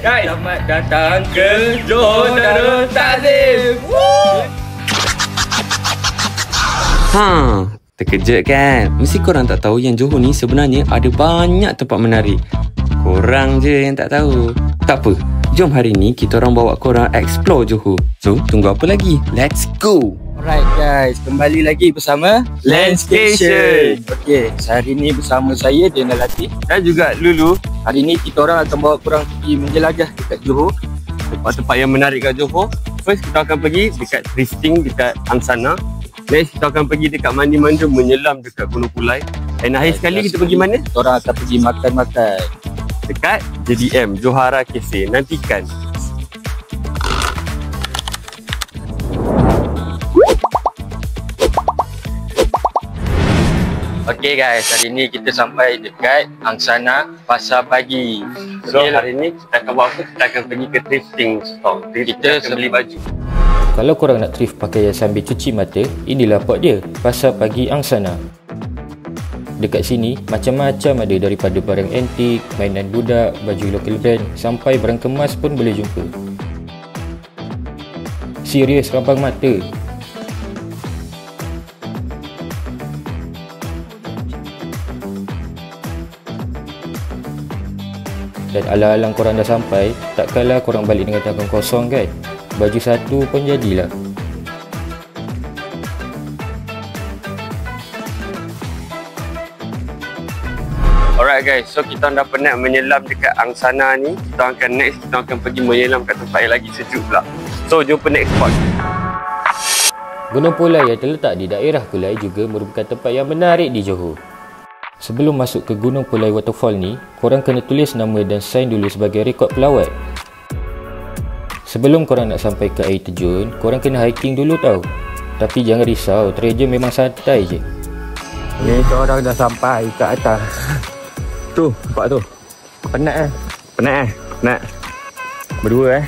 Guys, selamat datang ke Johor Darul Ta'zim. Terkejut kan? Mesti korang tak tahu yang Johor ni sebenarnya ada banyak tempat menarik. Korang je yang tak tahu. Tak apa, jom hari ni kita orang bawa korang explore Johor. So, tunggu apa lagi? Let's go! Alright guys, kembali lagi bersama Landscation. Okay, hari ni bersama saya Daniel Latif dan juga Lulu. Hari ni kita orang akan bawa korang pergi menjelajah dekat Johor, tempat-tempat yang menarik kat Johor. First kita akan pergi dekat drifting dekat Angsana. Next kita akan pergi dekat mandi-mandi menyelam dekat Gunung Pulai. Dan akhir sekali kita pergi mana? Kita orang akan pergi makan-makan dekat JDM, Johara Cafe. Nantikan. Okay guys, hari ni kita sampai dekat Angsana Pasar Pagi. So hari ni kita akan buat apa? Kita akan pergi ke thrifting store. Kita akan beli baju. Kalau korang nak thrift pakaian sambil cuci mata, inilah spot dia, Pasar Pagi Angsana. Dekat sini, macam-macam ada, daripada barang antik, mainan budak, baju local brand, sampai barang kemas pun boleh jumpa. Serius rabang mata. Dan alang-alang korang dah sampai, takkanlah korang balik dengan tangan kosong kan? Baju satu pun jadilah. Alright guys, so kita dah penat menyelam dekat Angsana ni. Kita akan pergi menyelam kat tempat yang lagi sejuk pula. So jumpa next spot. Gunung Pulai yang terletak di daerah Kulai juga merupakan tempat yang menarik di Johor. Sebelum masuk ke Gunung Pulai Waterfall ni, korang kena tulis nama dan sign dulu sebagai rekod pelawat. Sebelum korang nak sampai ke air terjun, korang kena hiking dulu tau. Tapi jangan risau, treasure memang santai je. Ni korang dah sampai kat atas. Tu, nampak tu. Penat Penat. Berdua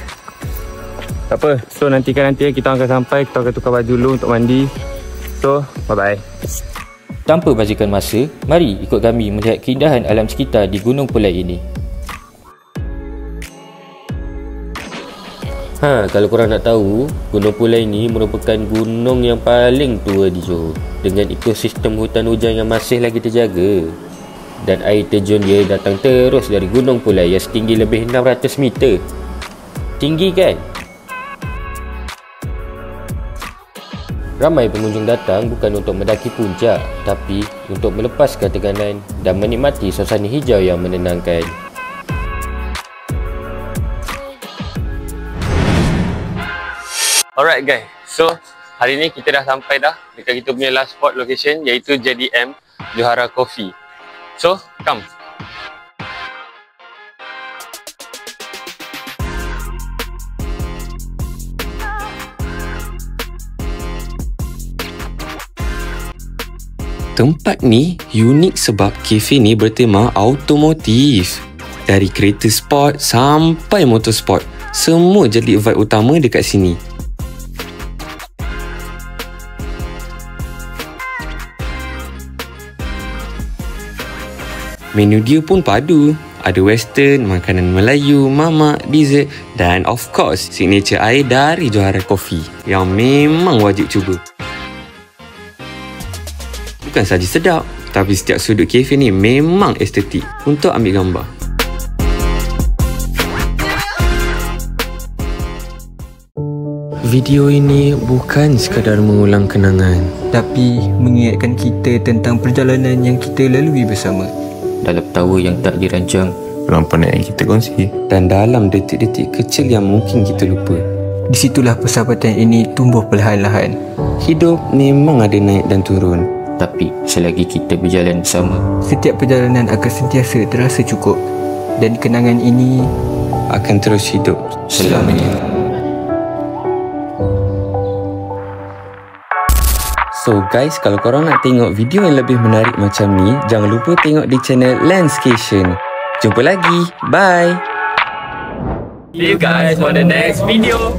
Tak apa, so nanti kita akan sampai. Kita akan tukar baju dulu untuk mandi. So, bye-bye. Tanpa basikan masa, mari ikut kami melihat keindahan alam sekitar di Gunung Pulai ini. Kalau korang nak tahu, Gunung Pulai ini merupakan gunung yang paling tua di Johor, dengan ekosistem hutan hujan yang masih lagi terjaga. Dan air terjun dia datang terus dari Gunung Pulai yang setinggi lebih 600 meter. Tinggi kan? Ramai pengunjung datang bukan untuk mendaki puncak, tapi untuk melepaskan tekanan dan menikmati suasana hijau yang menenangkan. Alright guys, so hari ni kita dah sampai dekat kita punya last spot location, iaitu JDM, Johara Coffee. So, come. Tempat ni unik sebab kafe ni bertema automotif. Dari kereta sport sampai motorsport, semua jadi vibe utama dekat sini. Menu dia pun padu. Ada western, makanan Melayu, mamak, dessert dan of course signature air dari Johara Coffee yang memang wajib cuba. Bukan saja sedap, tapi setiap sudut kafe ni memang estetik untuk ambil gambar. Video ini bukan sekadar mengulang kenangan, tapi mengingatkan kita tentang perjalanan yang kita lalui bersama. Dalam tawa yang tak dirancang, dalam penat yang kita kongsi, dan dalam detik-detik kecil yang mungkin kita lupa. Disitulah persahabatan ini tumbuh perlahan-lahan. Hidup memang ada naik dan turun, tapi selagi kita berjalan bersama, setiap perjalanan akan sentiasa terasa cukup. Dan kenangan ini akan terus hidup selamanya. So guys, kalau korang nak tengok video yang lebih menarik macam ni, jangan lupa tengok di channel Landscation. Jumpa lagi. Bye. See you guys for the next video.